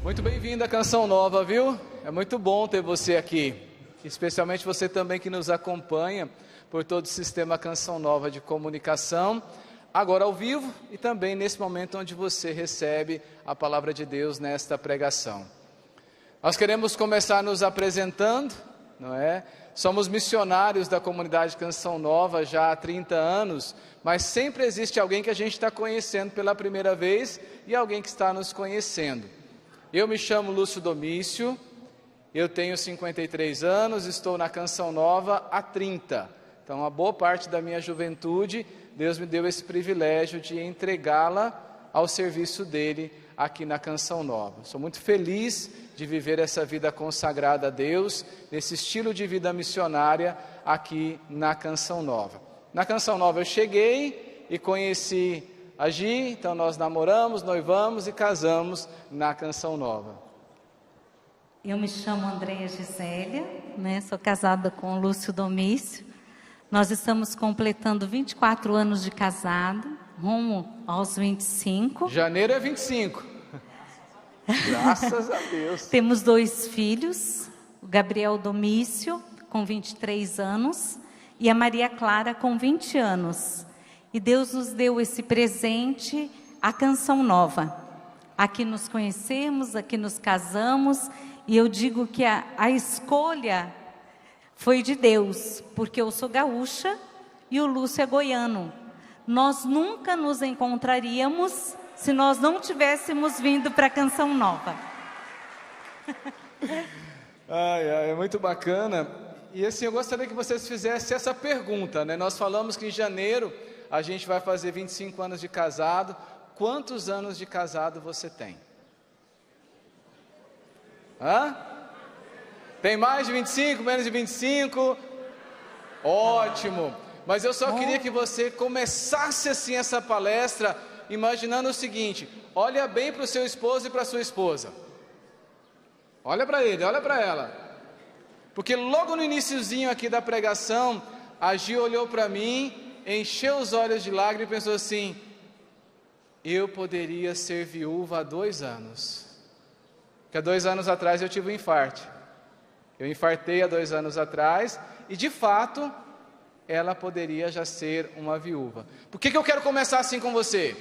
Muito bem-vindo à Canção Nova, viu? É muito bom ter você aqui, especialmente você também que nos acompanha por todo o sistema Canção Nova de comunicação, agora ao vivo e também nesse momento onde você recebe a palavra de Deus nesta pregação. Nós queremos começar nos apresentando, não é? Somos missionários da comunidade Canção Nova já há 30 anos, mas sempre existe alguém que a gente está conhecendo pela primeira vez e alguém que está nos conhecendo. Eu me chamo Lúcio Domício, eu tenho 53 anos, estou na Canção Nova há 30. Então, uma boa parte da minha juventude, Deus me deu esse privilégio de entregá-la ao serviço dele aqui na Canção Nova. Sou muito feliz de viver essa vida consagrada a Deus, nesse estilo de vida missionária aqui na Canção Nova. Na Canção Nova eu cheguei e conheci a Gi, então nós namoramos, noivamos e casamos na Canção Nova. Eu me chamo Andréia Gisélia, sou casada com o Lúcio Domício. Nós estamos completando 24 anos de casado, rumo aos 25. Janeiro é 25. Graças a Deus. Temos 2 filhos, o Gabriel Domício, com 23 anos, e a Maria Clara, com 20 anos. E Deus nos deu esse presente, a Canção Nova. Aqui nos conhecemos, aqui nos casamos, e eu digo que a escolha foi de Deus, porque eu sou gaúcha e o Lúcio é goiano. Nós nunca nos encontraríamos se nós não tivéssemos vindo para a Canção Nova. É muito bacana. E assim, eu gostaria que vocês fizessem essa pergunta, né? Nós falamos que em janeiro a gente vai fazer 25 anos de casado. Quantos anos de casado você tem? Tem mais de 25, menos de 25? Ótimo! Mas eu só queria que você começasse assim essa palestra imaginando o seguinte: olha bem para o seu esposo e para a sua esposa. Olha para ele, olha para ela. Porque logo no iniciozinho aqui da pregação, a Gi olhou para mim, encheu os olhos de lágrimas e pensou assim: eu poderia ser viúva há 2 anos. Porque há 2 anos atrás eu tive um infarto. Eu infartei há 2 anos atrás e de fato ela poderia já ser uma viúva. Por que eu quero começar assim com você?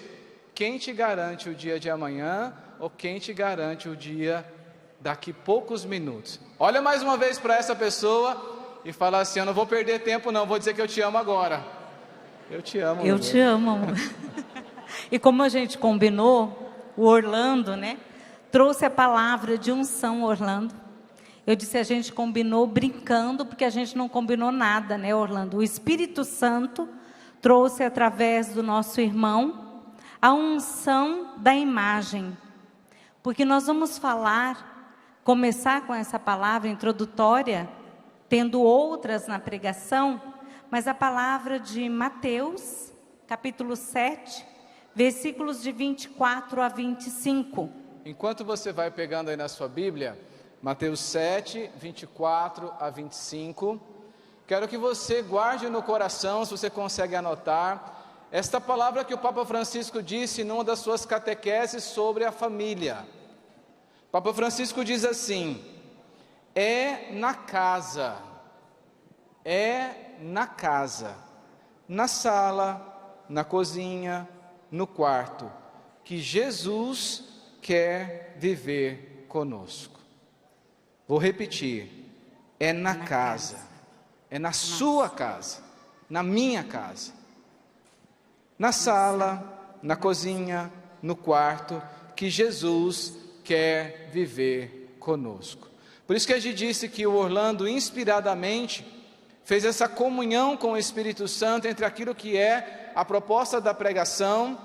Quem te garante o dia de amanhã ou quem te garante o dia daqui poucos minutos? Olha mais uma vez para essa pessoa e fala assim: eu não vou perder tempo não, vou dizer que eu te amo agora. Eu te amo. Eu te amo, amor. E como a gente combinou, o Orlando, trouxe a palavra de unção, Orlando. Eu disse, a gente combinou brincando, porque a gente não combinou nada, Orlando? O Espírito Santo trouxe através do nosso irmão a unção da imagem. Porque nós vamos começar com essa palavra introdutória, tendo outras na pregação, mas a palavra de Mateus, capítulo 7, versículos de 24 a 25. Enquanto você vai pegando aí na sua Bíblia, Mateus 7, 24 a 25, quero que você guarde no coração, se você consegue anotar, esta palavra que o Papa Francisco disse numa das suas catequeses sobre a família. O Papa Francisco diz assim: é na casa, na sala, na cozinha, no quarto, que Jesus quer viver conosco. Vou repetir, é na casa, é na sua casa, na minha casa, na sala, na cozinha, no quarto, que Jesus quer viver conosco. Por isso que a gente disse que o Orlando, inspiradamente, fez essa comunhão com o Espírito Santo entre aquilo que é a proposta da pregação,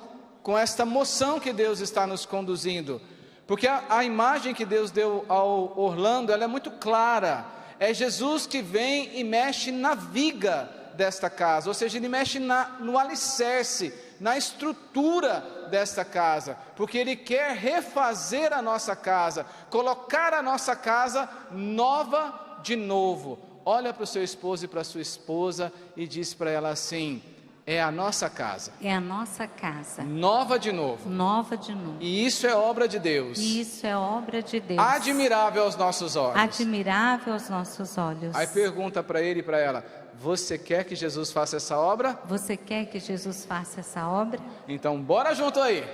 com esta moção que Deus está nos conduzindo. Porque a imagem que Deus deu ao Orlando, ela é muito clara. É Jesus que vem e mexe na viga desta casa, ou seja, ele mexe no alicerce, na estrutura desta casa, porque ele quer refazer a nossa casa, colocar a nossa casa nova de novo. Olha para o seu esposo e para a sua esposa e diz para ela assim: é a nossa casa. É a nossa casa. Nova de novo. Nova de novo. E isso é obra de Deus. E isso é obra de Deus. Admirável aos nossos olhos. Admirável aos nossos olhos. Aí pergunta para ele e para ela: você quer que Jesus faça essa obra? Você quer que Jesus faça essa obra? Então bora junto aí.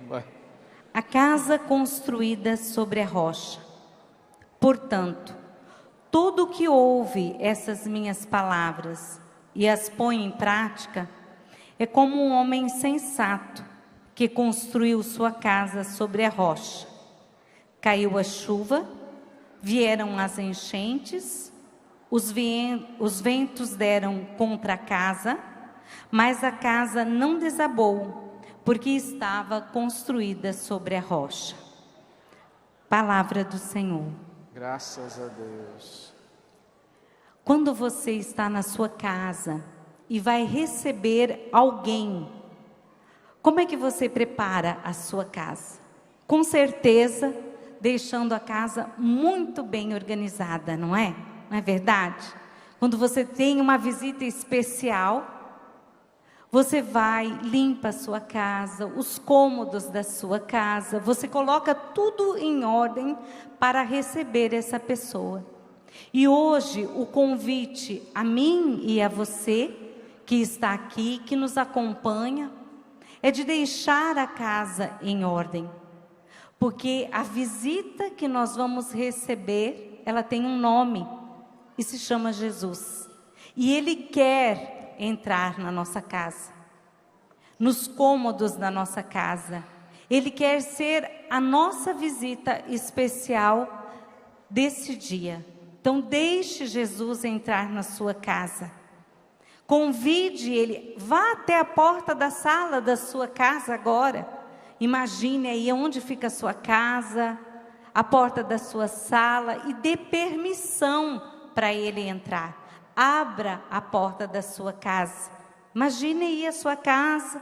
Vai. A casa construída sobre a rocha. Portanto, todo que ouve essas minhas palavras e as põe em prática, é como um homem sensato que construiu sua casa sobre a rocha. Caiu a chuva, vieram as enchentes, os ventos deram contra a casa, mas a casa não desabou, porque estava construída sobre a rocha. Palavra do Senhor. Graças a Deus. Quando você está na sua casa e vai receber alguém, como é que você prepara a sua casa? Com certeza, deixando a casa muito bem organizada, não é? Não é verdade? Quando você tem uma visita especial, você vai, limpa a sua casa, os cômodos da sua casa, você coloca tudo em ordem para receber essa pessoa. E hoje o convite a mim e a você que está aqui, que nos acompanha, é de deixar a casa em ordem. Porque a visita que nós vamos receber, ela tem um nome e se chama Jesus. E Ele quer entrar na nossa casa, nos cômodos da nossa casa. Ele quer ser a nossa visita especial desse dia. Então deixe Jesus entrar na sua casa. Convide Ele, vá até a porta da sala da sua casa agora. Imagine aí onde fica a sua casa, a porta da sua sala e dê permissão para Ele entrar. Abra a porta da sua casa. Imagine aí a sua casa.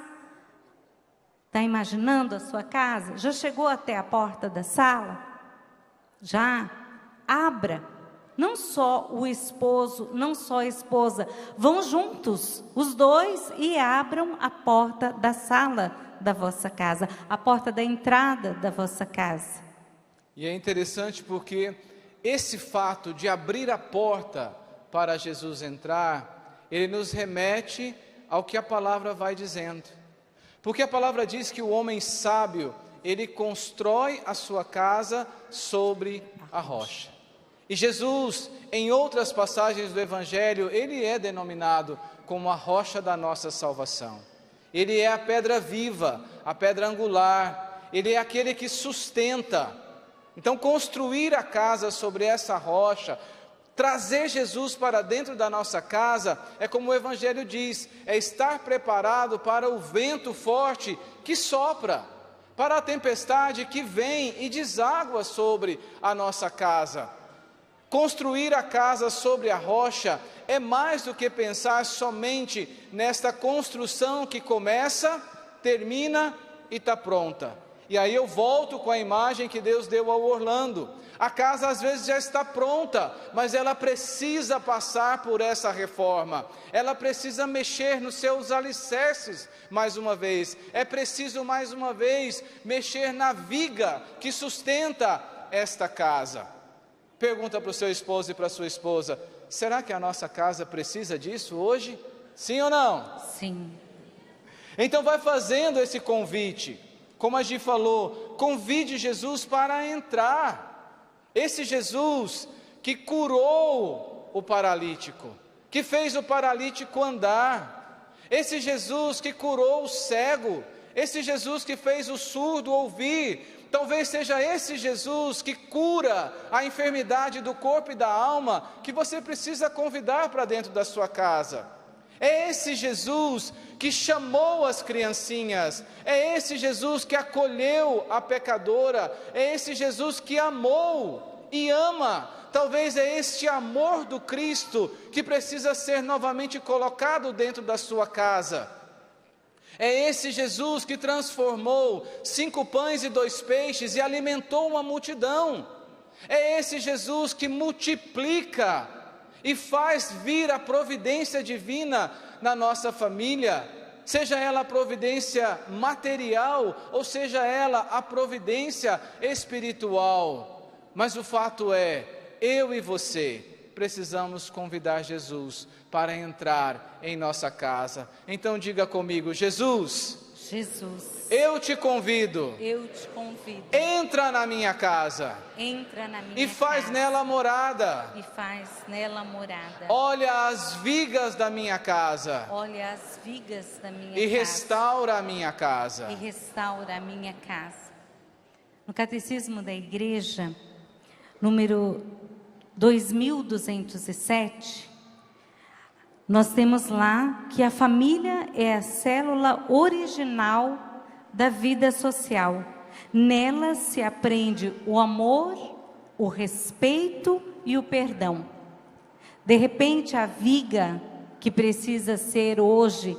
Está imaginando a sua casa? Já chegou até a porta da sala? Já? Abra. Não só o esposo, não só a esposa, vão juntos, os dois, e abram a porta da sala da vossa casa, a porta da entrada da vossa casa. E é interessante porque esse fato de abrir a porta para Jesus entrar, ele nos remete ao que a palavra vai dizendo. Porque a palavra diz que o homem sábio, ele constrói a sua casa sobre a rocha. E Jesus, em outras passagens do Evangelho, ele é denominado como a rocha da nossa salvação. Ele é a pedra viva, a pedra angular, ele é aquele que sustenta. Então, construir a casa sobre essa rocha, trazer Jesus para dentro da nossa casa, é como o Evangelho diz, é estar preparado para o vento forte que sopra, para a tempestade que vem e deságua sobre a nossa casa. Construir a casa sobre a rocha é mais do que pensar somente nesta construção que começa, termina e está pronta. E aí eu volto com a imagem que Deus deu ao Orlando. A casa às vezes já está pronta, mas ela precisa passar por essa reforma. Ela precisa mexer nos seus alicerces mais uma vez. É preciso mais uma vez mexer na viga que sustenta esta casa. Pergunta para o seu esposo e para a sua esposa: será que a nossa casa precisa disso hoje? Sim ou não? Sim. Então vai fazendo esse convite. Como a Gi falou, convide Jesus para entrar. Esse Jesus que curou o paralítico, que fez o paralítico andar. Esse Jesus que curou o cego. Esse Jesus que fez o surdo ouvir. Talvez seja esse Jesus que cura a enfermidade do corpo e da alma, que você precisa convidar para dentro da sua casa. É esse Jesus que chamou as criancinhas, é esse Jesus que acolheu a pecadora, é esse Jesus que amou e ama. Talvez é este amor do Cristo que precisa ser novamente colocado dentro da sua casa. É esse Jesus que transformou 5 pães e 2 peixes e alimentou uma multidão. É esse Jesus que multiplica e faz vir a providência divina na nossa família, seja ela a providência material ou seja ela a providência espiritual. Mas o fato é, eu e você precisamos convidar Jesus para entrar em nossa casa. Então diga comigo: Jesus, eu te convido, entra na minha casa, e faz nela morada, olha as vigas da minha casa, e restaura a minha casa. No Catecismo da Igreja, número 2207, nós temos lá que a família é a célula original da vida social. Nela se aprende o amor, o respeito e o perdão. De repente, a viga que precisa ser hoje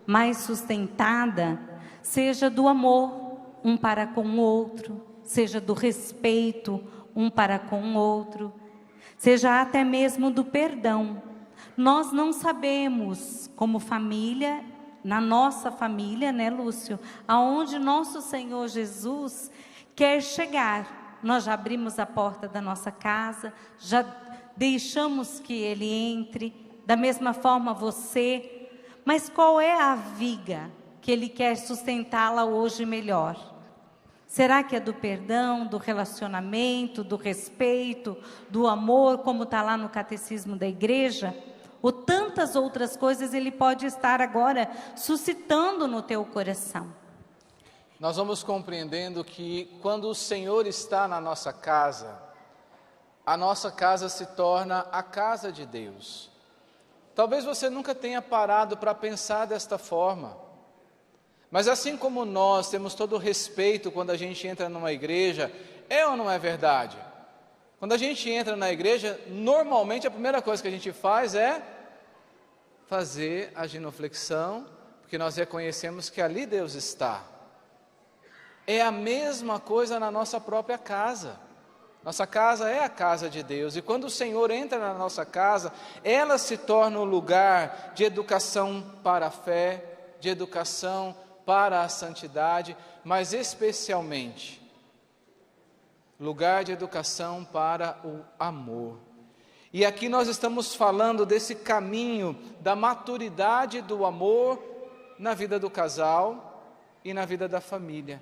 mais sustentada, seja do amor um para com o outro, seja do respeito um para com o outro, seja até mesmo do perdão. Nós não sabemos, como família, na nossa família, né, Lúcio, aonde nosso Senhor Jesus quer chegar. Nós já abrimos a porta da nossa casa, já deixamos que Ele entre, da mesma forma você, mas qual é a viga que Ele quer sustentá-la hoje melhor? Será que é do perdão, do relacionamento, do respeito, do amor, como está lá no Catecismo da Igreja? Ou tantas outras coisas Ele pode estar agora suscitando no teu coração? Nós vamos compreendendo que quando o Senhor está na nossa casa, a nossa casa se torna a casa de Deus. Talvez você nunca tenha parado para pensar desta forma, mas assim como nós temos todo o respeito quando a gente entra numa igreja, é ou não é verdade? Quando a gente entra na igreja, normalmente a primeira coisa que a gente faz é fazer a genuflexão, porque nós reconhecemos que ali Deus está. É a mesma coisa na nossa própria casa. Nossa casa é a casa de Deus, e quando o Senhor entra na nossa casa, ela se torna um lugar de educação para a fé, de educação para a santidade, mas especialmente lugar de educação para o amor. E aqui nós estamos falando desse caminho da maturidade do amor na vida do casal e na vida da família.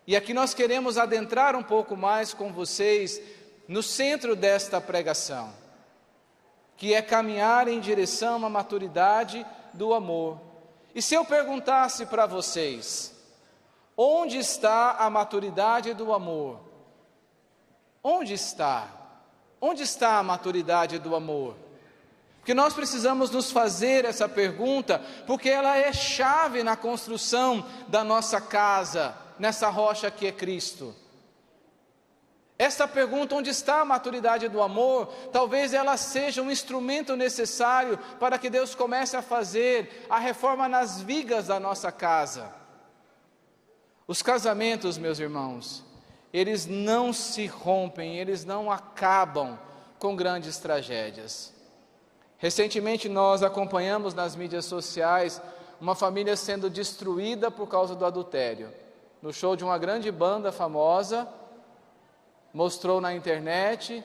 E aqui nós queremos adentrar um pouco mais com vocês no centro desta pregação, que é caminhar em direção à maturidade do amor. E se eu perguntasse para vocês, onde está a maturidade do amor? Onde está? Onde está a maturidade do amor? Porque nós precisamos nos fazer essa pergunta, porque ela é chave na construção da nossa casa, nessa rocha que é Cristo. Esta pergunta, onde está a maturidade do amor, talvez ela seja um instrumento necessário para que Deus comece a fazer a reforma nas vigas da nossa casa. Os casamentos, meus irmãos, eles não se rompem, eles não acabam com grandes tragédias. Recentemente nós acompanhamos nas mídias sociais uma família sendo destruída por causa do adultério. No show de uma grande banda famosa, mostrou na internet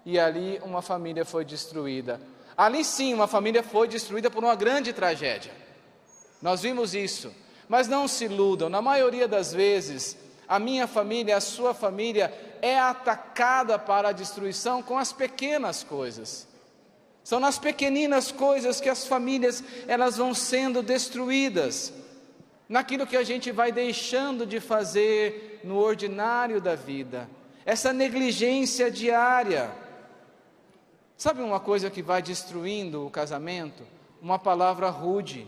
e ali uma família foi destruída. Ali sim, uma família foi destruída por uma grande tragédia. Nós vimos isso, mas não se iludam, na maioria das vezes, a minha família, a sua família é atacada para a destruição com as pequenas coisas. São nas pequeninas coisas que as famílias elas vão sendo destruídas, naquilo que a gente vai deixando de fazer no ordinário da vida, essa negligência diária. Sabe uma coisa que vai destruindo o casamento? Uma palavra rude,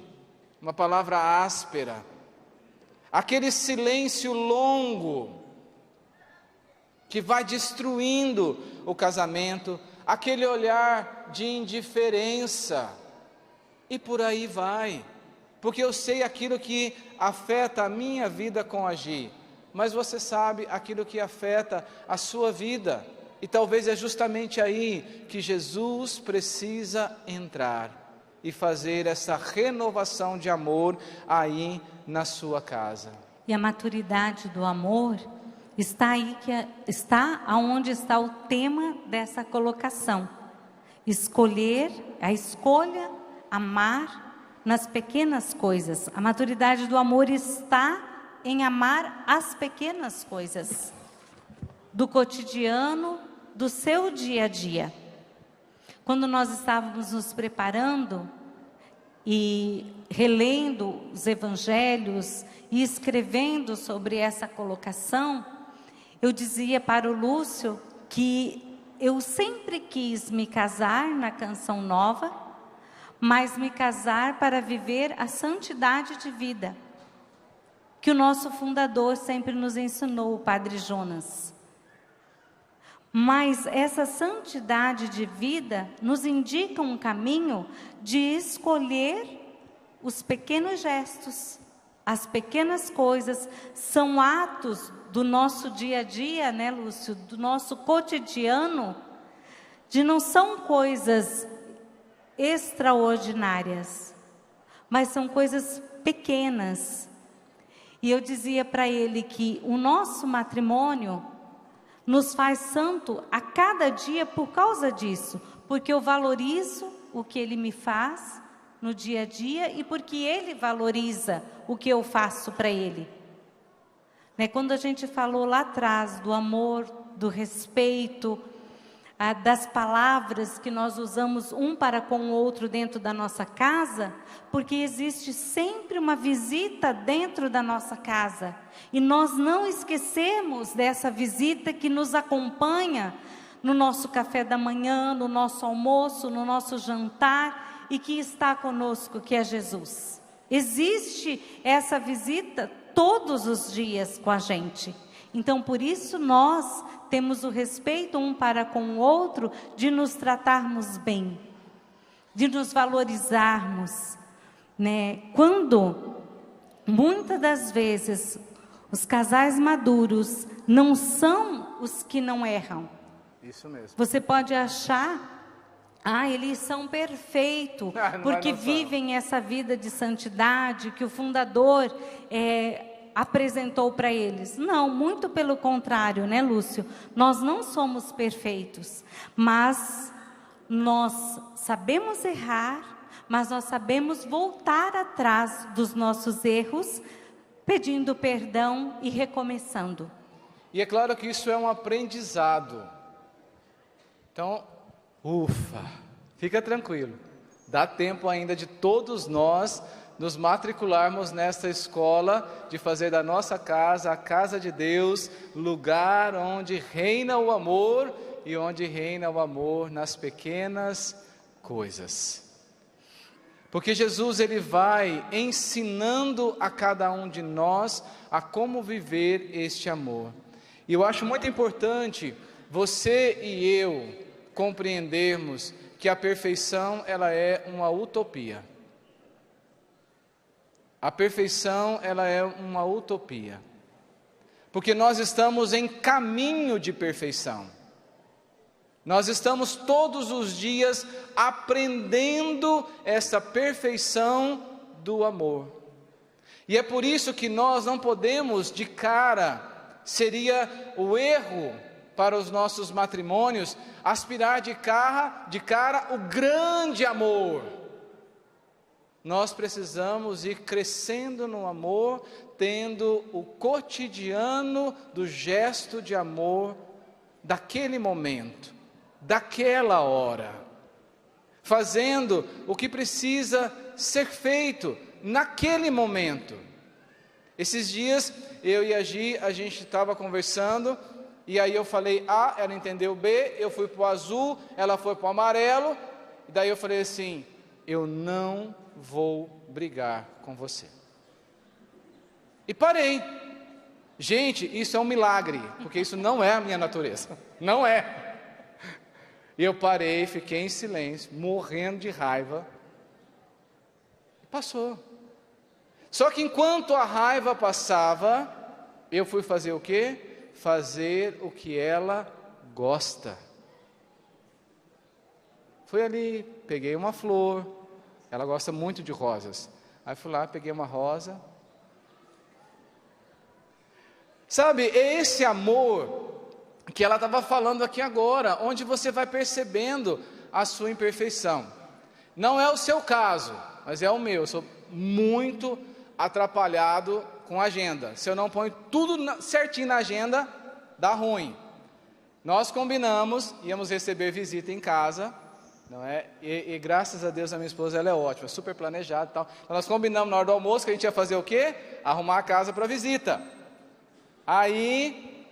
uma palavra áspera, aquele silêncio longo que vai destruindo o casamento, aquele olhar de indiferença, e por aí vai, porque eu sei aquilo que afeta a minha vida com agir, mas você sabe aquilo que afeta a sua vida. E talvez é justamente aí que Jesus precisa entrar e fazer essa renovação de amor aí na sua casa. E a maturidade do amor está aí, está aonde está o tema dessa colocação. Escolher, a escolha, amar nas pequenas coisas. A maturidade do amor está em amar as pequenas coisas do cotidiano, do seu dia a dia. Quando nós estávamos nos preparando e relendo os evangelhos e escrevendo sobre essa colocação, eu dizia para o Lúcio que eu sempre quis me casar na Canção Nova, mas me casar para viver a santidade de vida, que o nosso fundador sempre nos ensinou, o Padre Jonas. Mas essa santidade de vida nos indica um caminho de escolher os pequenos gestos, as pequenas coisas, são atos do nosso dia a dia, né, Lúcio? Do nosso cotidiano, não são coisas extraordinárias, mas são coisas pequenas. E eu dizia para ele que o nosso matrimônio nos faz santo a cada dia por causa disso, porque eu valorizo o que ele me faz no dia a dia e porque ele valoriza o que eu faço para ele. Né? Quando a gente falou lá atrás do amor, do respeito, das palavras que nós usamos um para com o outro dentro da nossa casa, porque existe sempre uma visita dentro da nossa casa, e nós não esquecemos dessa visita que nos acompanha no nosso café da manhã, no nosso almoço, no nosso jantar, e que está conosco, que é Jesus. Existe essa visita todos os dias com a gente. Então, por isso nós temos o respeito um para com o outro, de nos tratarmos bem, de nos valorizarmos, né? Quando, muitas das vezes, os casais maduros não são os que não erram. Isso mesmo. Você pode achar, eles são perfeitos, porque vivem essa vida de santidade que o fundador apresentou para eles. Não, muito pelo contrário, né, Lúcio? Nós não somos perfeitos, mas nós sabemos errar, mas nós sabemos voltar atrás dos nossos erros, pedindo perdão e recomeçando. E é claro que isso é um aprendizado. Então, fica tranquilo. Dá tempo ainda de todos nós nos matricularmos nesta escola, de fazer da nossa casa, a casa de Deus, lugar onde reina o amor, e onde reina o amor nas pequenas coisas. Porque Jesus, ele vai ensinando a cada um de nós a como viver este amor. E eu acho muito importante você e eu compreendermos que a perfeição, ela é uma utopia. A perfeição, ela é uma utopia, porque nós estamos em caminho de perfeição. Nós estamos todos os dias aprendendo essa perfeição do amor. E é por isso que nós não podemos de cara, seria o erro para os nossos matrimônios, aspirar de cara o grande amor. Nós precisamos ir crescendo no amor, tendo o cotidiano do gesto de amor daquele momento, daquela hora, fazendo o que precisa ser feito naquele momento. Esses dias, eu e a Gi, a gente estava conversando, e aí eu falei A, ela entendeu B, eu fui para o azul, ela foi para o amarelo, e daí eu falei assim: eu não vou brigar com você. E parei. Gente, isso é um milagre, porque isso não é a minha natureza, não é. E eu parei, fiquei em silêncio, morrendo de raiva, e passou. Só que enquanto a raiva passava, eu fui fazer o quê? Fazer o que ela gosta. Fui ali, peguei uma flor, ela gosta muito de rosas. Aí fui lá, peguei uma rosa. Sabe, é esse amor que ela estava falando aqui agora, onde você vai percebendo a sua imperfeição. Não é o seu caso, mas é o meu. Eu sou muito atrapalhado com a agenda. Se eu não ponho tudo certinho na agenda, dá ruim. Nós combinamos, íamos receber visita em casa, não é? E graças a Deus a minha esposa, ela é ótima, super planejada e tal. Então nós combinamos na hora do almoço que a gente ia fazer o quê? Arrumar a casa para visita. Aí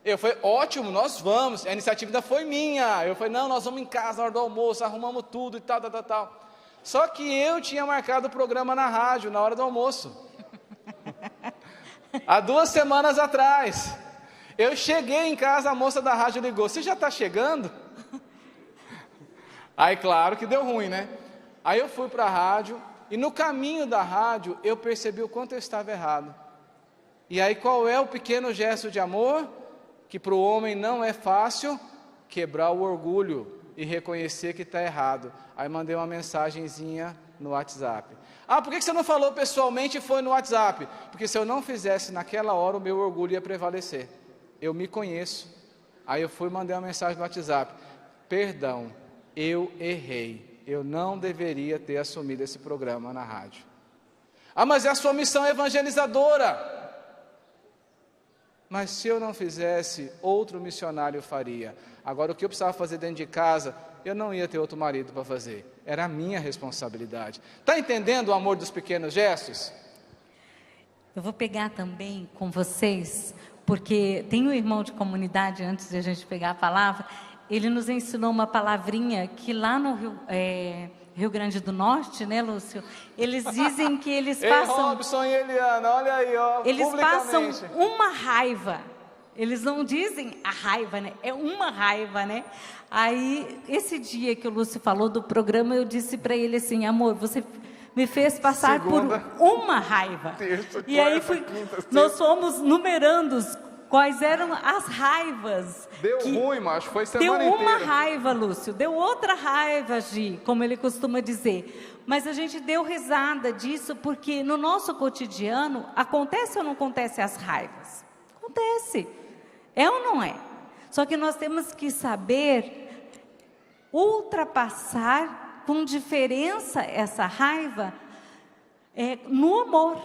eu falei, ótimo, nós vamos. A iniciativa ainda foi minha. Eu falei, não, nós vamos em casa na hora do almoço, arrumamos tudo e tal. Só que eu tinha marcado o programa na rádio na hora do almoço. Há 2 semanas atrás. Eu cheguei em casa, a moça da rádio ligou, você já está chegando? Aí claro que deu ruim, né? Aí eu fui para a rádio, e no caminho da rádio, eu percebi o quanto eu estava errado. E aí qual é o pequeno gesto de amor? Que para o homem não é fácil quebrar o orgulho e reconhecer que está errado. Aí mandei uma mensagenzinha no WhatsApp. Ah, por que você não falou pessoalmente e foi no WhatsApp? Porque se eu não fizesse naquela hora, o meu orgulho ia prevalecer. Eu me conheço. Aí eu fui e mandei uma mensagem no WhatsApp. Perdão, eu errei. Eu não deveria ter assumido esse programa na rádio. Ah, mas é a sua missão evangelizadora. Mas se eu não fizesse, outro missionário faria. Agora, o que eu precisava fazer dentro de casa, eu não ia ter outro marido para fazer. Era a minha responsabilidade. Está entendendo o amor dos pequenos gestos? Eu vou pegar também com vocês, porque tem um irmão de comunidade, antes de a gente pegar a palavra, ele nos ensinou uma palavrinha que lá no Rio Grande do Norte, né, Lúcio? Eles dizem que eles passam... Ei, Robson e Eliana, olha aí, ó, eles passam uma raiva. Eles não dizem a raiva, né? É uma raiva, né? Aí, esse dia que o Lúcio falou do programa, eu disse para ele assim, amor, você me fez passar por uma raiva. Terça, e aí nós fomos numerando quais eram as raivas. Deu ruim, macho, foi semana inteira. Deu uma inteira. raiva, Lúcio, deu outra raiva, Gi, como ele costuma dizer. Mas a gente deu risada disso, porque no nosso cotidiano, acontece ou não acontece as raivas? Acontece. É ou não é? Só que nós temos que saber ultrapassar com diferença essa raiva no amor,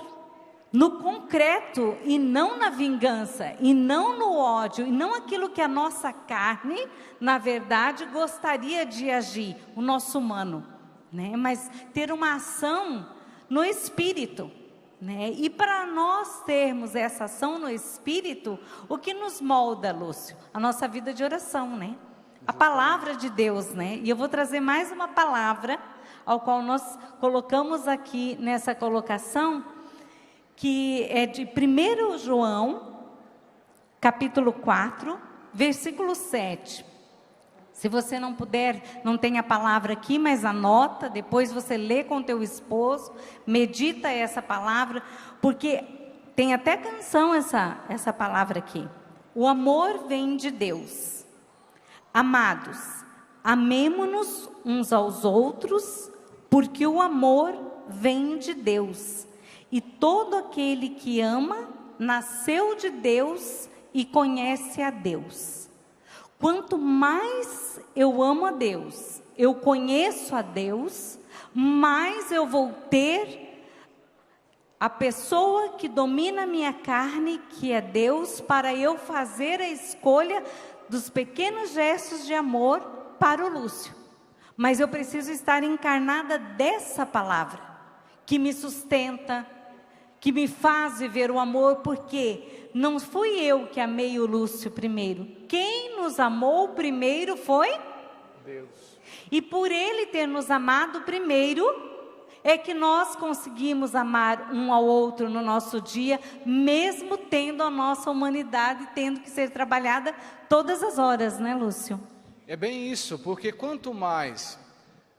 no concreto, e não na vingança, e não no ódio, e não aquilo que a nossa carne, na verdade, gostaria de agir, o nosso humano, né? Mas ter uma ação no espírito, né? E para nós termos essa ação no espírito, o que nos molda, Lúcio? A nossa vida de oração, né? A palavra de Deus, né? E eu vou trazer mais uma palavra, ao qual nós colocamos aqui nessa colocação, que é de 1 João, capítulo 4, versículo 7. Se você não puder, não tem a palavra aqui, mas anota, depois você lê com teu esposo, medita essa palavra, porque tem até canção essa palavra aqui. O amor vem de Deus. Amados, amemo-nos uns aos outros, porque o amor vem de Deus. E todo aquele que ama, nasceu de Deus e conhece a Deus. Quanto mais eu amo a Deus, eu conheço a Deus, mais eu vou ter a pessoa que domina a minha carne, que é Deus, para eu fazer a escolha dos pequenos gestos de amor para o Lúcio. Mas eu preciso estar encarnada dessa palavra, que me sustenta, que me faz viver o amor, porque não fui eu que amei o Lúcio primeiro. Quem nos amou primeiro foi Deus. E por Ele ter nos amado primeiro, é que nós conseguimos amar um ao outro no nosso dia, mesmo tendo a nossa humanidade, tendo que ser trabalhada todas as horas, né, Lúcio? É bem isso, porque quanto mais...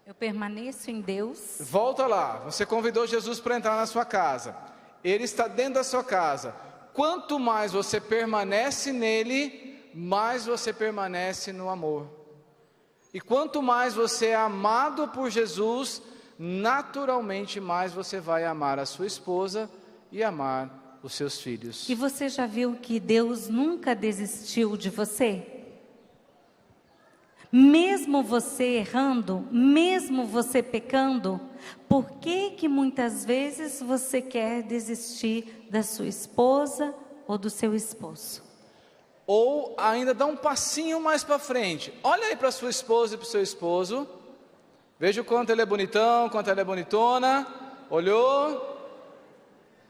Eu permaneço em Deus. Volta lá, você convidou Jesus para entrar na sua casa. Ele está dentro da sua casa. Quanto mais você permanece nele, mais você permanece no amor. E quanto mais você é amado por Jesus, naturalmente mais você vai amar a sua esposa e amar os seus filhos. E você já viu que Deus nunca desistiu de você? Mesmo você errando, mesmo você pecando, por que muitas vezes você quer desistir da sua esposa ou do seu esposo? Ou ainda dá um passinho mais para frente. Olha aí para sua esposa e para o seu esposo. Veja o quanto ele é bonitão, quanto ela é bonitona. Olhou?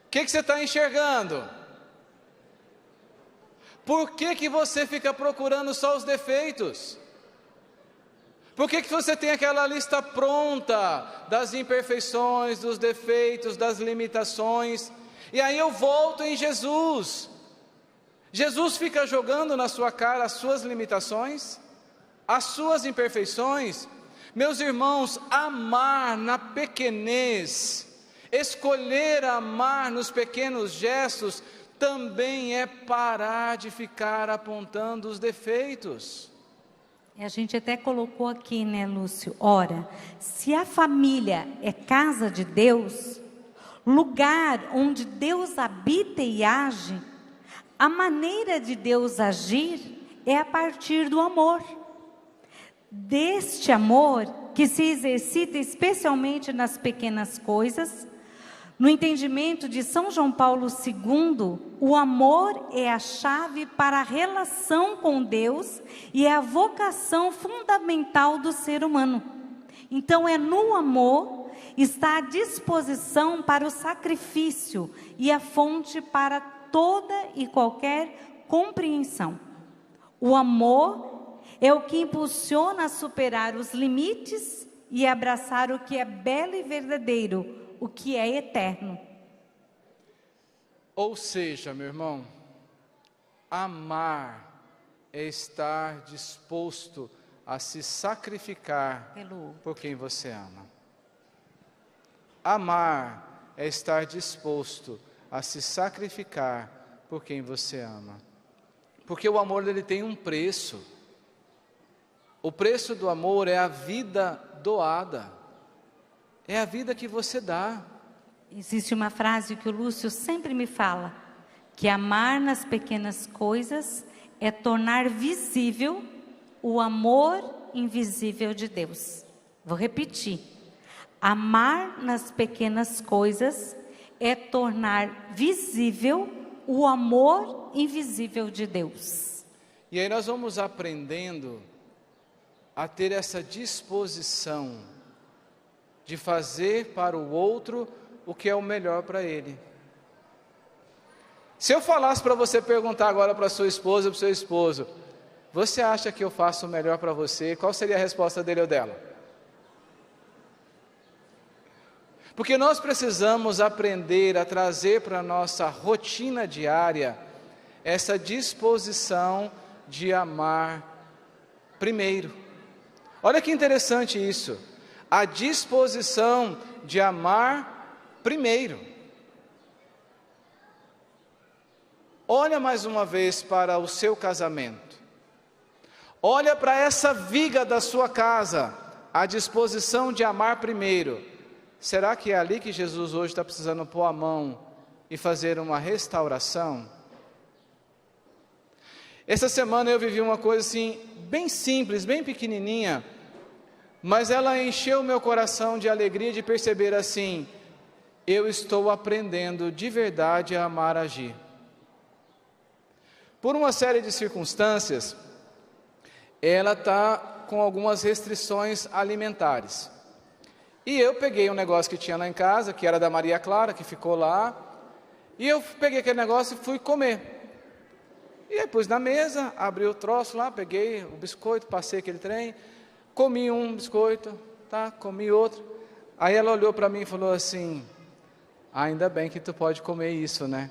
O que você está enxergando? Por que você fica procurando só os defeitos? Por que você tem aquela lista pronta das imperfeições, dos defeitos, das limitações? E aí eu volto em Jesus. Jesus fica jogando na sua cara as suas limitações, as suas imperfeições. Meus irmãos, amar na pequenez, escolher amar nos pequenos gestos, também é parar de ficar apontando os defeitos. A gente até colocou aqui, né, Lúcio? Ora, se a família é casa de Deus, lugar onde Deus habita e age, a maneira de Deus agir é a partir do amor. Deste amor que se exercita especialmente nas pequenas coisas. No entendimento de São João Paulo II, o amor é a chave para a relação com Deus e é a vocação fundamental do ser humano. Então é no amor está a disposição para o sacrifício e a fonte para toda e qualquer compreensão. O amor é o que impulsiona a superar os limites e abraçar o que é belo e verdadeiro, o que é eterno. Ou seja, meu irmão, amar é estar disposto a se sacrificar por quem você ama. Amar é estar disposto a se sacrificar por quem você ama. Porque o amor dele tem um preço. O preço do amor é a vida doada. É a vida que você dá. Existe uma frase que o Lúcio sempre me fala, que amar nas pequenas coisas é tornar visível o amor invisível de Deus. Vou repetir. Amar nas pequenas coisas é tornar visível o amor invisível de Deus. E aí nós vamos aprendendo a ter essa disposição de fazer para o outro o que é o melhor para ele. Se eu falasse para você perguntar agora para sua esposa, para o seu esposo, você acha que eu faço o melhor para você? Qual seria a resposta dele ou dela? Porque nós precisamos aprender a trazer para a nossa rotina diária essa disposição de amar primeiro. Olha que interessante isso, a disposição de amar primeiro. Olha mais uma vez para o seu casamento, olha para essa viga da sua casa, a disposição de amar primeiro. Será que é ali que Jesus hoje está precisando pôr a mão e fazer uma restauração? Essa semana eu vivi uma coisa assim, bem simples, bem pequenininha, mas ela encheu o meu coração de alegria de perceber assim, eu estou aprendendo de verdade a amar agir. Por uma série de circunstâncias, ela está com algumas restrições alimentares. E eu peguei um negócio que tinha lá em casa, que era da Maria Clara, que ficou lá, e eu peguei aquele negócio e fui comer. E aí pus na mesa, abri o troço lá, peguei o biscoito, passei aquele trem, comi um biscoito, tá, comi outro. Aí ela olhou para mim e falou assim, ainda bem que tu pode comer isso, né?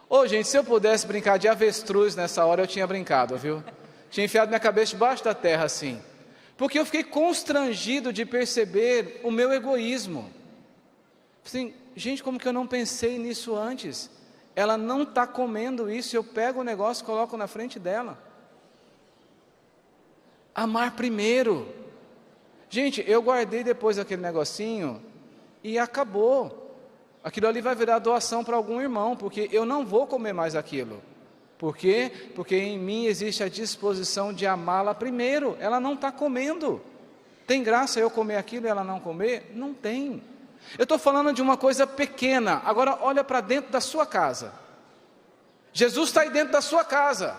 Ô gente, se eu pudesse brincar de avestruz nessa hora, eu tinha brincado, viu? Tinha enfiado minha cabeça debaixo da terra assim. Porque eu fiquei constrangido de perceber o meu egoísmo. Assim, gente, como que eu não pensei nisso antes? ela não está comendo isso, eu pego o negócio e coloco na frente dela. Amar primeiro. Gente, eu guardei depois aquele negocinho e acabou. Aquilo ali vai virar doação para algum irmão, porque eu não vou comer mais aquilo. Por quê? Porque em mim existe a disposição de amá-la primeiro. Ela não está comendo. Tem graça eu comer aquilo e ela não comer? Não tem. Eu estou falando de uma coisa pequena. Agora olha para dentro da sua casa. Jesus está aí dentro da sua casa.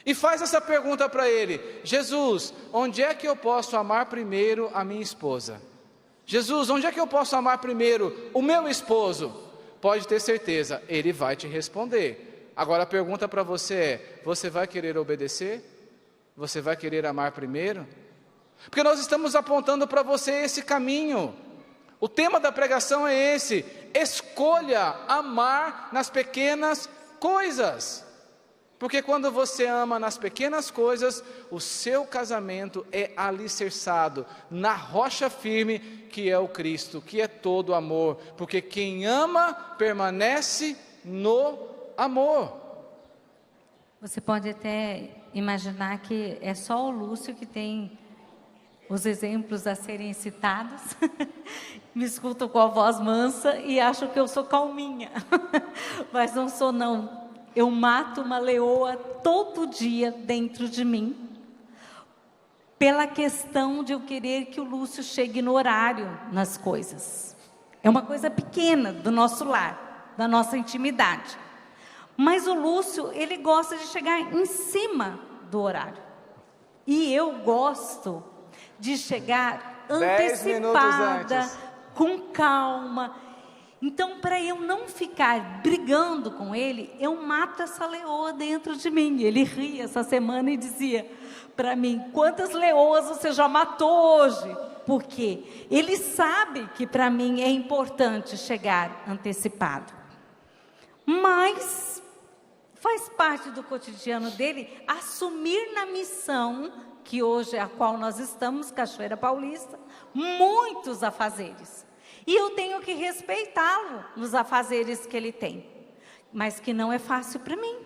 E faz essa pergunta para ele: Jesus, onde é que eu posso amar primeiro a minha esposa? Jesus, onde é que eu posso amar primeiro o meu esposo? Pode ter certeza, ele vai te responder. Agora a pergunta para você é: você vai querer obedecer? Você vai querer amar primeiro? Porque nós estamos apontando para você esse caminho. O tema da pregação é esse: escolha amar nas pequenas coisas. Porque quando você ama nas pequenas coisas, o seu casamento é alicerçado na rocha firme que é o Cristo, que é todo amor. Porque quem ama permanece no amor. Você pode até imaginar que é só o Lúcio que tem os exemplos a serem citados. Me escuto com a voz mansa e acho que eu sou calminha. Mas não sou não. Eu mato uma leoa todo dia dentro de mim, pela questão de eu querer que o Lúcio chegue no horário nas coisas. É uma coisa pequena do nosso lar, da nossa intimidade. Mas o Lúcio, ele gosta de chegar em cima do horário. E eu gosto de chegar 10 minutos antecipada, antes, com calma. Então, para eu não ficar brigando com ele, eu mato essa leoa dentro de mim. Ele ria essa semana e dizia para mim: quantas leoas você já matou hoje? Porque ele sabe que para mim é importante chegar antecipado. Mas faz parte do cotidiano dele assumir na missão, que hoje é a qual nós estamos, Cachoeira Paulista, muitos afazeres. E eu tenho que respeitá-lo nos afazeres que ele tem, mas que não é fácil para mim.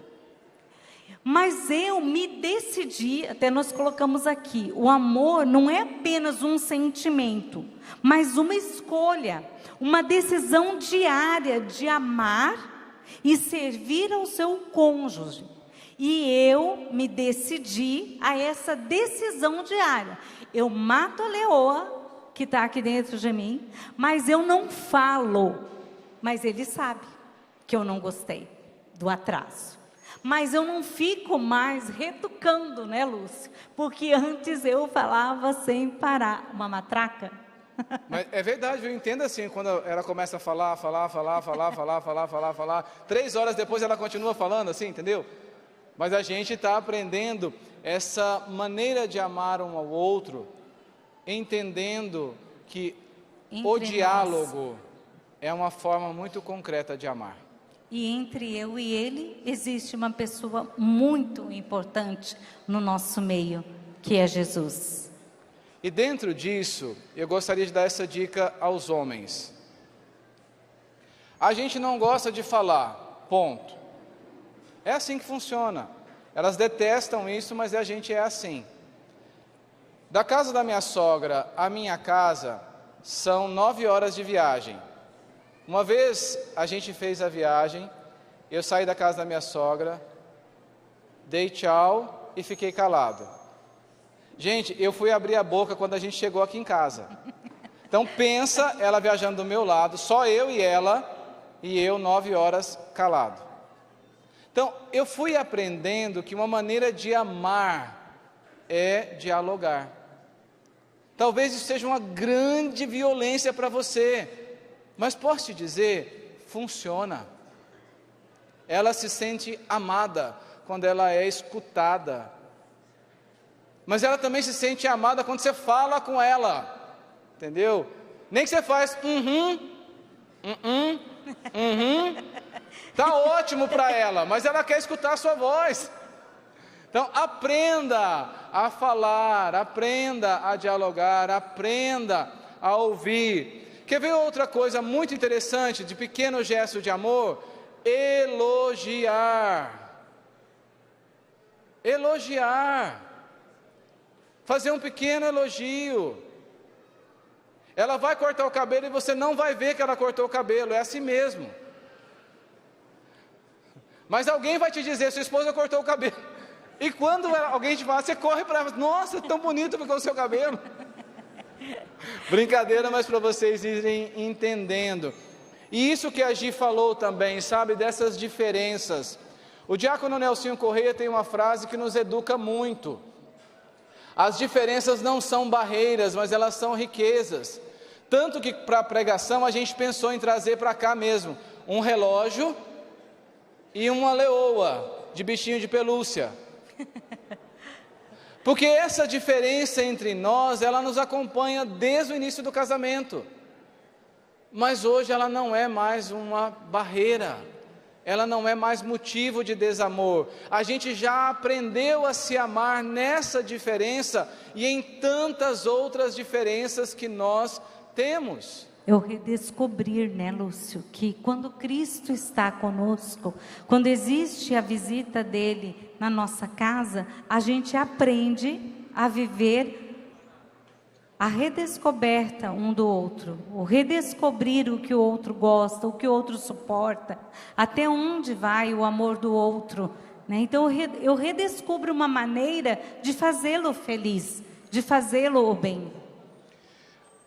Mas eu me decidi, até nós colocamos aqui, o amor não é apenas um sentimento, mas uma escolha, uma decisão diária de amar e servir ao seu cônjuge. E eu me decidi a essa decisão diária. Eu mato a leoa que está aqui dentro de mim, mas eu não falo, mas ele sabe que eu não gostei do atraso, mas eu não fico mais retucando, né, Lúcia? Porque antes eu falava sem parar, uma matraca. Mas é verdade, eu entendo assim, quando ela começa a falar, 3 horas depois ela continua falando assim, entendeu? Mas a gente está aprendendo essa maneira de amar um ao outro, entendendo que o diálogo é uma forma muito concreta de amar. E entre eu e ele existe uma pessoa muito importante no nosso meio, que é Jesus. E dentro disso, eu gostaria de dar essa dica aos homens. A gente não gosta de falar, ponto. É assim que funciona. Elas detestam isso, mas a gente é assim. Da casa da minha sogra à minha casa são 9 horas de viagem. Uma vez a gente fez a viagem, eu saí da casa da minha sogra, dei tchau e fiquei calado. Gente, eu fui abrir a boca quando a gente chegou aqui em casa. Então pensa, ela viajando do meu lado, só eu e ela, e eu 9 horas calado. Então eu fui aprendendo que uma maneira de amar é dialogar. Talvez isso seja uma grande violência para você, mas posso te dizer, funciona. Ela se sente amada quando ela é escutada, mas ela também se sente amada quando você fala com ela, entendeu? Nem que você faz tá ótimo para ela, mas ela quer escutar a sua voz. Então aprenda a falar, aprenda a dialogar, aprenda a ouvir. Quer ver outra coisa muito interessante de pequeno gesto de amor? elogiar. Elogiar. Fazer um pequeno elogio. Ela vai cortar o cabelo e você não vai ver que ela cortou o cabelo, é assim mesmo. Mas alguém vai te dizer, sua esposa cortou o cabelo. E quando alguém te fala, você corre para ela, nossa, tão bonito ficou o seu cabelo. Brincadeira, mas para vocês irem entendendo. E isso que a Gi falou também, sabe, dessas diferenças. O diácono Nelsinho Correia tem uma frase que nos educa muito. As diferenças não são barreiras, mas elas são riquezas. Tanto que para a pregação a gente pensou em trazer para cá mesmo um relógio e uma leoa de bichinho de pelúcia. Porque essa diferença entre nós, ela nos acompanha desde o início do casamento. Mas hoje ela não é mais uma barreira. Ela não é mais motivo de desamor. A gente já aprendeu a se amar nessa diferença e em tantas outras diferenças que nós temos. Eu redescobrir, né, Lúcio, que quando Cristo está conosco, quando existe a visita dele na nossa casa, a gente aprende a viver a redescoberta um do outro, o redescobrir o que o outro gosta, o que o outro suporta, até onde vai o amor do outro, né? Então eu redescubro uma maneira de fazê-lo feliz, de fazê-lo o bem.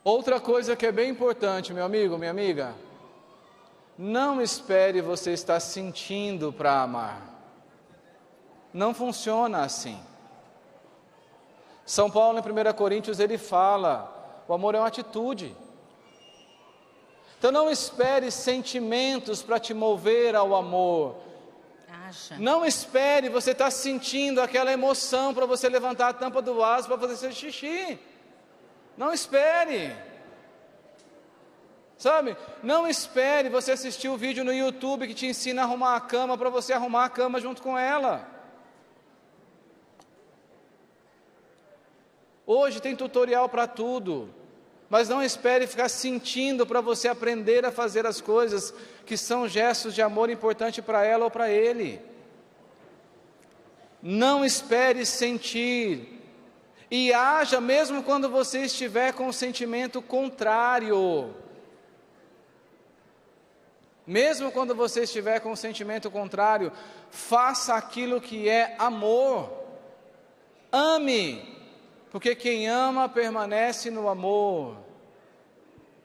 Outra coisa que é bem importante, meu amigo, minha amiga, não espere você estar sentindo para amar. Não funciona assim. São Paulo, em 1 Coríntios, ele fala, o amor é uma atitude. Então não espere sentimentos para te mover ao amor. Não espere você estar sentindo aquela emoção para você levantar a tampa do vaso para fazer seu xixi. Não espere. Sabe, não espere você assistir o vídeo no YouTube que te ensina a arrumar a cama para você arrumar a cama junto com ela. Hoje tem tutorial para tudo, mas não espere ficar sentindo para você aprender a fazer as coisas que são gestos de amor importante para ela ou para ele. Não espere sentir e haja mesmo quando você estiver com um sentimento contrário. Mesmo quando você estiver com um sentimento contrário, faça aquilo que é amor. Ame. Porque quem ama permanece no amor.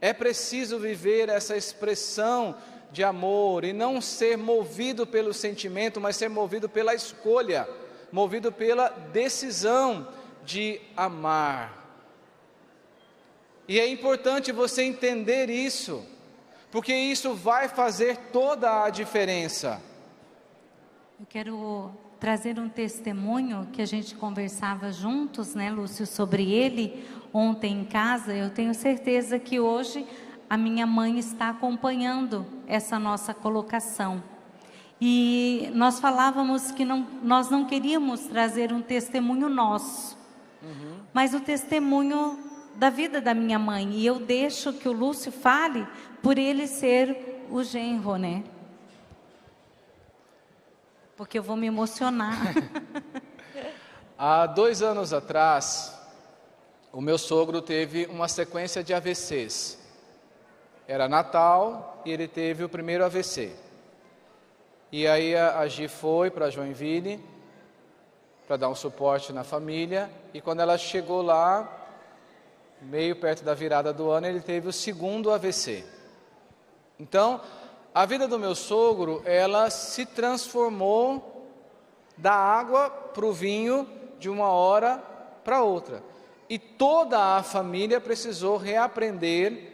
É preciso viver essa expressão de amor e não ser movido pelo sentimento, mas ser movido pela escolha, movido pela decisão de amar. E é importante você entender isso, porque isso vai fazer toda a diferença. Eu quero trazer um testemunho que a gente conversava juntos, né, Lúcio, sobre ele ontem em casa. Eu tenho certeza que hoje a minha mãe está acompanhando essa nossa colocação. E nós falávamos que nós não queríamos trazer um testemunho nosso, mas o testemunho da vida da minha mãe. E eu deixo que o Lúcio fale por ele ser o genro, né? Porque eu vou me emocionar. Há 2 anos atrás, o meu sogro teve uma sequência de AVCs. Era Natal e ele teve o primeiro AVC. E aí a Gi foi para Joinville para dar um suporte na família. E quando ela chegou lá, meio perto da virada do ano, ele teve o segundo AVC. Então, a vida do meu sogro, ela se transformou da água para o vinho de uma hora para outra. E toda a família precisou reaprender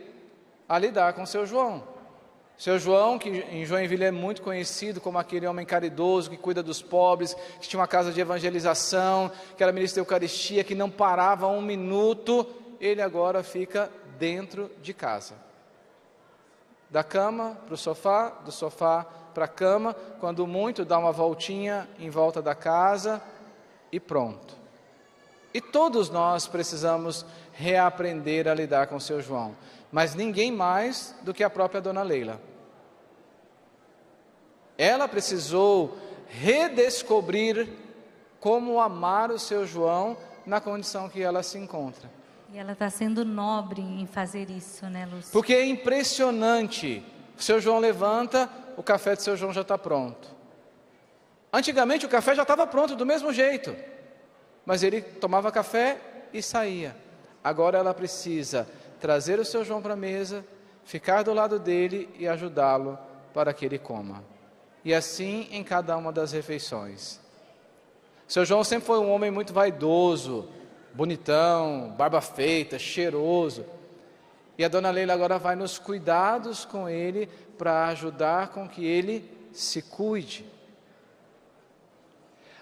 a lidar com seu João. Seu João, que em Joinville é muito conhecido como aquele homem caridoso, que cuida dos pobres, que tinha uma casa de evangelização, que era ministro da Eucaristia, que não parava um minuto, ele agora fica dentro de casa. Da cama para o sofá, do sofá para a cama, quando muito dá uma voltinha em volta da casa e pronto. E todos nós precisamos reaprender a lidar com o seu João, mas ninguém mais do que a própria dona Leila. Ela precisou redescobrir como amar o seu João na condição que ela se encontra. E ela está sendo nobre em fazer isso, né, Lúcia? Porque é impressionante. O seu João levanta, o café do seu João já está pronto. Antigamente o café já estava pronto do mesmo jeito, mas ele tomava café e saía. Agora ela precisa trazer o seu João para a mesa, ficar do lado dele e ajudá-lo para que ele coma. E assim em cada uma das refeições. O seu João sempre foi um homem muito vaidoso, bonitão, barba feita, cheiroso. E a dona Leila agora vai nos cuidados com ele para ajudar com que ele se cuide.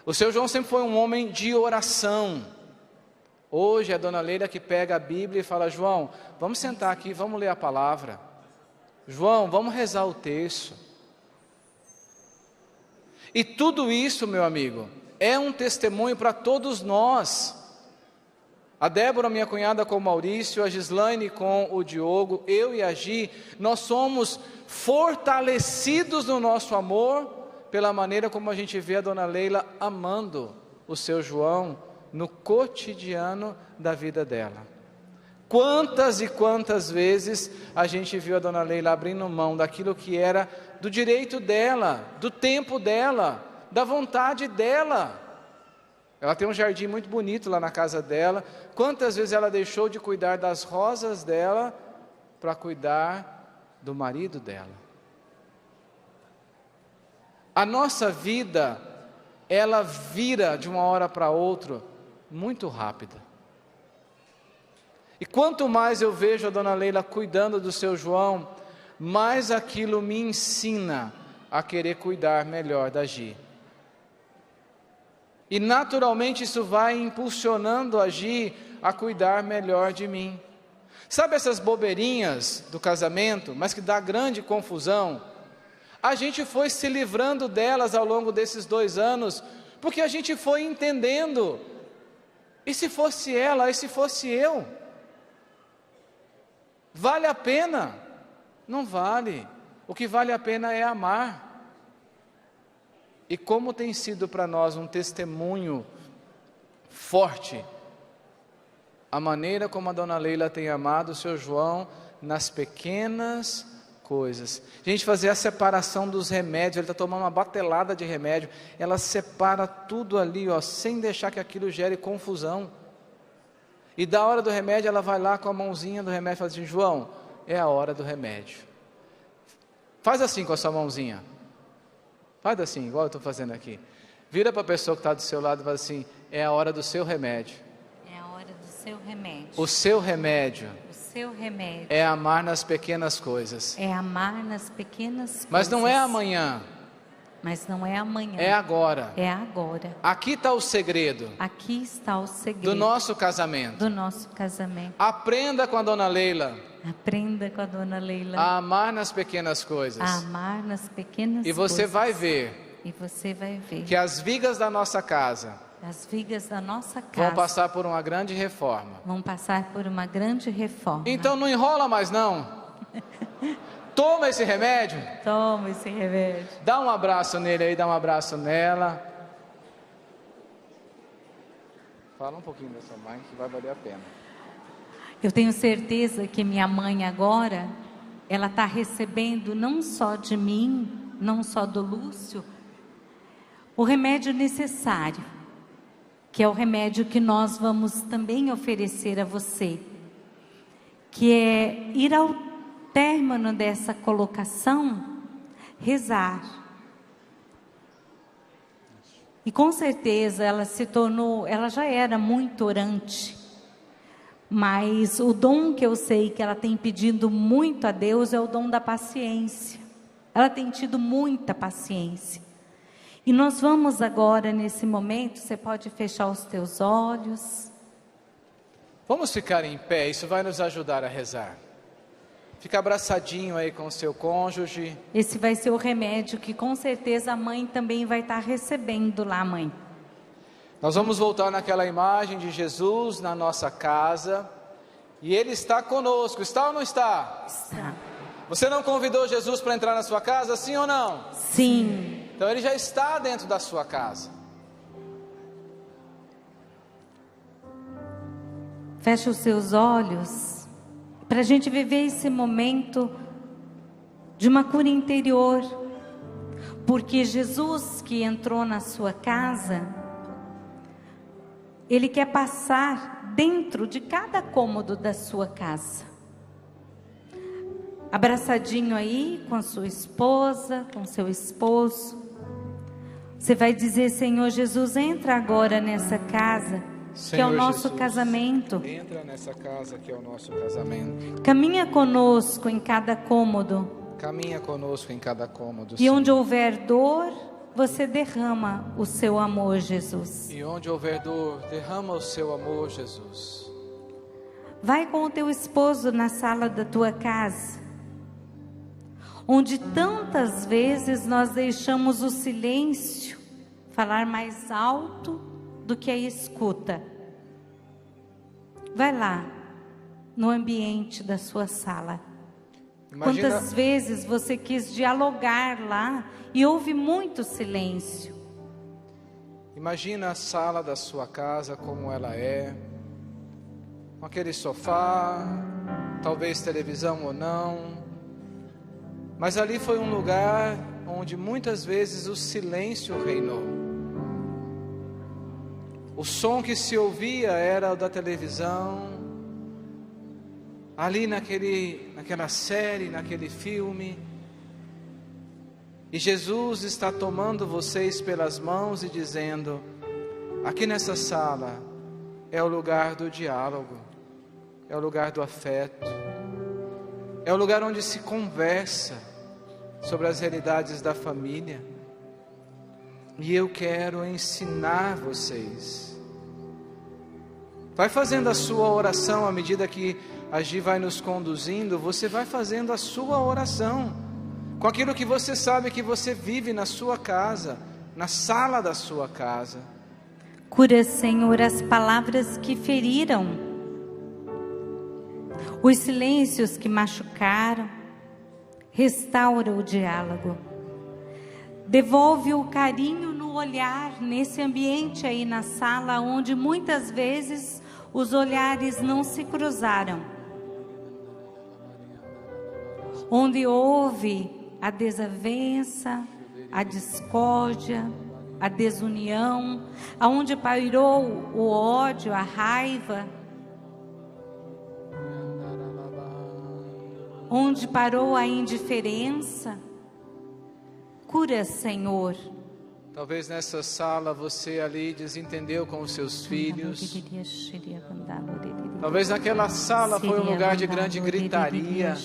O seu João sempre foi um homem de oração. Hoje é a dona Leila que pega a Bíblia e fala: João, vamos sentar aqui, vamos ler a palavra. João, vamos rezar o texto. E tudo isso, meu amigo, é um testemunho para todos nós. A Débora, minha cunhada, com o Maurício, a Gislaine com o Diogo, eu e a Gi, nós somos fortalecidos no nosso amor pela maneira como a gente vê a dona Leila amando o seu João no cotidiano da vida dela. Quantas e quantas vezes a gente viu a dona Leila abrindo mão daquilo que era do direito dela, do tempo dela, da vontade dela. Ela tem um jardim muito bonito lá na casa dela. Quantas vezes ela deixou de cuidar das rosas dela para cuidar do marido dela? A nossa vida, ela vira de uma hora para outra muito rápida. E quanto mais eu vejo a dona Leila cuidando do seu João, mais aquilo me ensina a querer cuidar melhor da Gi. E naturalmente isso vai impulsionando a Gi a cuidar melhor de mim. Sabe essas bobeirinhas do casamento, mas que dá grande confusão? A gente foi se livrando delas ao longo desses 2 anos, porque a gente foi entendendo. E se fosse ela, e se fosse eu? Vale a pena? Não vale. O que vale a pena é amar. E como tem sido para nós um testemunho forte, a maneira como a dona Leila tem amado o seu João nas pequenas coisas. A gente fazer a separação dos remédios, ele está tomando uma batelada de remédio, ela separa tudo ali, ó, sem deixar que aquilo gere confusão. E da hora do remédio, ela vai lá com a mãozinha do remédio e fala assim: João, é a hora do remédio. Faz assim com a sua mãozinha. Faz assim, igual eu estou fazendo aqui. Vira para a pessoa que está do seu lado e fala assim: é a hora do seu remédio. É a hora do seu remédio. O seu remédio. O seu remédio. É amar nas pequenas coisas. É amar nas pequenas coisas. Mas não é amanhã. Mas não é amanhã. É agora. É agora. Aqui está o segredo. Aqui está o segredo. Do nosso casamento. Do nosso casamento. Aprenda com a dona Leila. Aprenda com a dona Leila. A amar nas pequenas coisas. A amar nas pequenas coisas. E você vai ver. E você vai ver. Que as vigas da nossa casa. As vigas da nossa casa. Vão passar por uma grande reforma. Vão passar por uma grande reforma. Então não enrola mais não. Toma esse remédio. Toma esse remédio. Dá um abraço nele aí, dá um abraço nela. Fala um pouquinho da sua mãe que vai valer a pena. Eu tenho certeza que minha mãe agora, ela está recebendo não só de mim, não só do Lúcio, o remédio necessário, que é o remédio que nós vamos também oferecer a você, que é ir ao término dessa colocação, rezar. E com certeza ela já era muito orante, mas o dom que eu sei que ela tem pedido muito a Deus é o dom da paciência. Ela tem tido muita paciência. E nós vamos agora, nesse momento, você pode fechar os teus olhos. Vamos ficar em pé, isso vai nos ajudar a rezar. Fica abraçadinho aí com o seu cônjuge. Esse vai ser o remédio que com certeza a mãe também vai estar recebendo lá, mãe. Nós vamos voltar naquela imagem de Jesus na nossa casa. E Ele está conosco, está ou não está? Está. Você não convidou Jesus para entrar na sua casa, sim ou não? Sim. Então ele já está dentro da sua casa. Feche os seus olhos para a gente viver esse momento de uma cura interior. Porque Jesus que entrou na sua casa, Ele quer passar dentro de cada cômodo da sua casa. Abraçadinho aí com a sua esposa, com seu esposo. Você vai dizer: Senhor Jesus, entra agora nessa casa, Senhor que é o nosso Jesus, casamento. entra nessa casa que é o nosso casamento. Caminha conosco em cada cômodo. Caminha conosco em cada cômodo. E Senhor. onde houver dor, você derrama o seu amor, Jesus. E onde houver dor, derrama o seu amor, Jesus. Vai com o teu esposo na sala da tua casa, onde tantas vezes nós deixamos o silêncio falar mais alto do que a escuta. Vai lá, no ambiente da sua sala. Imagina, Quantas vezes você quis dialogar lá e houve muito silêncio? imagina a sala da sua casa como ela é, com aquele sofá, talvez televisão ou não, mas ali foi um lugar onde muitas vezes o silêncio reinou. O som que se ouvia era o da televisão, ali naquela série, naquele filme. E Jesus está tomando vocês pelas mãos e dizendo: aqui nessa sala é o lugar do diálogo, é o lugar do afeto, é o lugar onde se conversa sobre as realidades da família. E eu quero ensinar vocês. Vai fazendo a sua oração à medida que a Gi vai nos conduzindo. Você vai fazendo a sua oração com aquilo que você sabe que você vive na sua casa, na sala da sua casa. Cura, Senhor, as palavras que feriram, os silêncios que machucaram. Restaura o diálogo. Devolve o carinho no olhar, nesse ambiente aí na sala, onde muitas vezes os olhares não se cruzaram. Onde houve a desavença, a discórdia, a desunião, aonde pairou o ódio, a raiva, onde parou a indiferença. Cura, Senhor. Talvez nessa sala você ali desentendeu com os seus filhos. Talvez naquela sala foi um lugar de grande gritaria.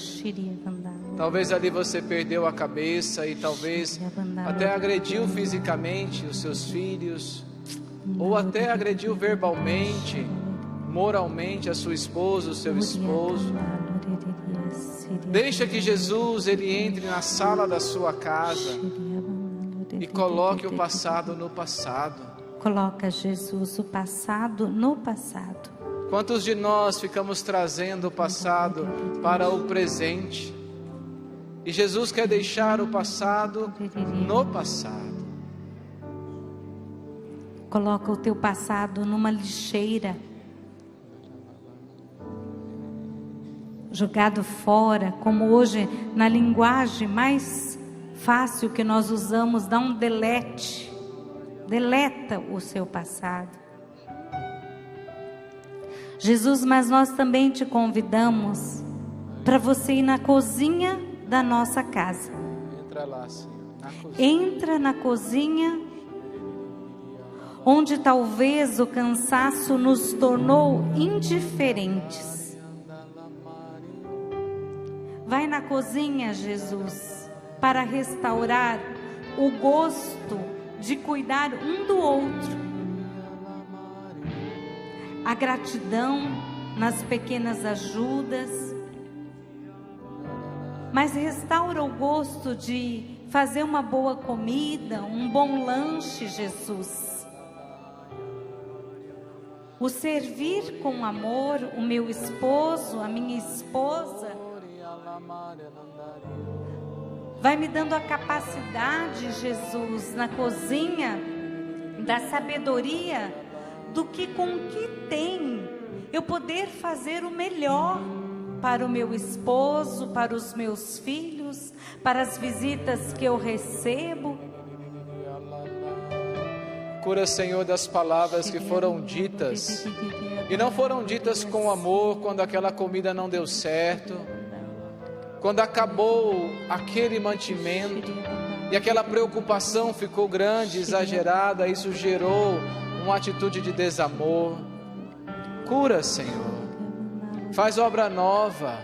Talvez ali você perdeu a cabeça e talvez até agrediu fisicamente os seus filhos, ou até agrediu verbalmente, moralmente a sua esposa, o seu esposo. Deixa que Jesus ele entre na sala da sua casa e coloque o passado no passado. Coloca, Jesus, o passado no passado. Quantos de nós ficamos trazendo o passado para o presente? E Jesus quer deixar o passado no passado. Coloca o teu passado numa lixeira, jogado fora, como hoje na linguagem mais fácil que nós usamos, dá um delete, deleta o seu passado. Jesus, mas nós também te convidamos para você ir na cozinha da nossa casa. Entra lá, Senhor, na cozinha. Entra na cozinha, onde talvez o cansaço nos tornou indiferentes. Vai na cozinha, Jesus, para restaurar o gosto de cuidar um do outro. A gratidão nas pequenas ajudas. Mas restaura o gosto de fazer uma boa comida, um bom lanche, Jesus. O servir com amor o meu esposo, a minha esposa, Vai me dando a capacidade, Jesus, na cozinha, da sabedoria, do que com o que tem, eu poder fazer o melhor para o meu esposo, para os meus filhos, para as visitas que eu recebo. Cura, Senhor, das palavras que foram ditas e não foram ditas com amor quando aquela comida não deu certo, quando acabou aquele mantimento e aquela preocupação ficou grande, exagerada, isso gerou uma atitude de desamor. Cura, Senhor, faz obra nova,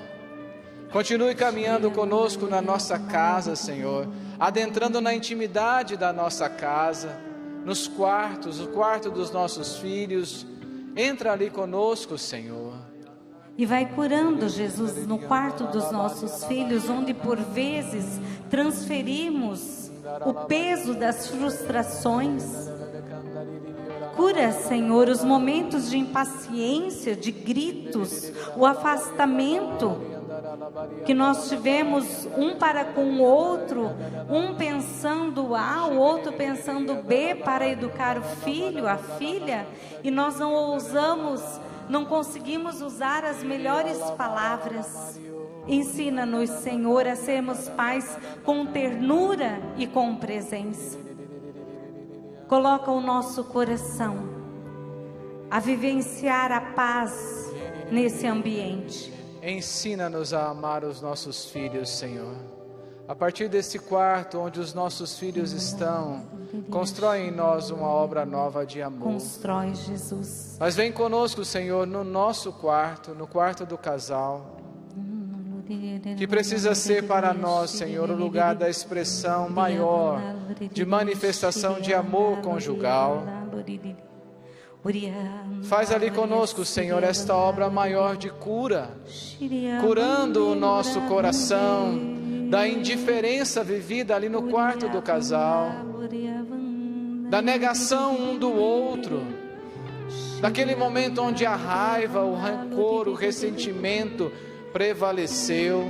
continue caminhando conosco na nossa casa, Senhor, adentrando na intimidade da nossa casa, nos quartos, o quarto dos nossos filhos. Entra ali conosco, Senhor. E vai curando, Jesus, no quarto dos nossos filhos, onde por vezes transferimos o peso das frustrações. Cura, Senhor, os momentos de impaciência, de gritos, o afastamento que nós tivemos um para com o outro, um pensando A, o outro pensando B para educar o filho, a filha, e nós não ousamos, não conseguimos usar as melhores palavras. Ensina-nos, Senhor, a sermos pais com ternura e com presença. Coloca o nosso coração a vivenciar a paz nesse ambiente. Ensina-nos a amar os nossos filhos, Senhor. A partir desse quarto onde os nossos filhos estão, constrói em nós uma obra nova de amor. Constrói, Jesus. Mas vem conosco, Senhor, no nosso quarto, no quarto do casal, que precisa ser para nós, Senhor, o lugar da expressão maior, de manifestação de amor conjugal. Faz ali conosco, Senhor, esta obra maior de cura, curando o nosso coração da indiferença vivida ali no quarto do casal, da negação um do outro, daquele momento onde a raiva, o rancor, o ressentimento prevaleceu.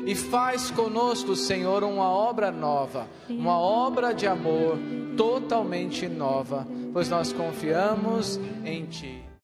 E faz conosco, Senhor, uma obra nova, uma obra de amor totalmente nova, pois nós confiamos em Ti.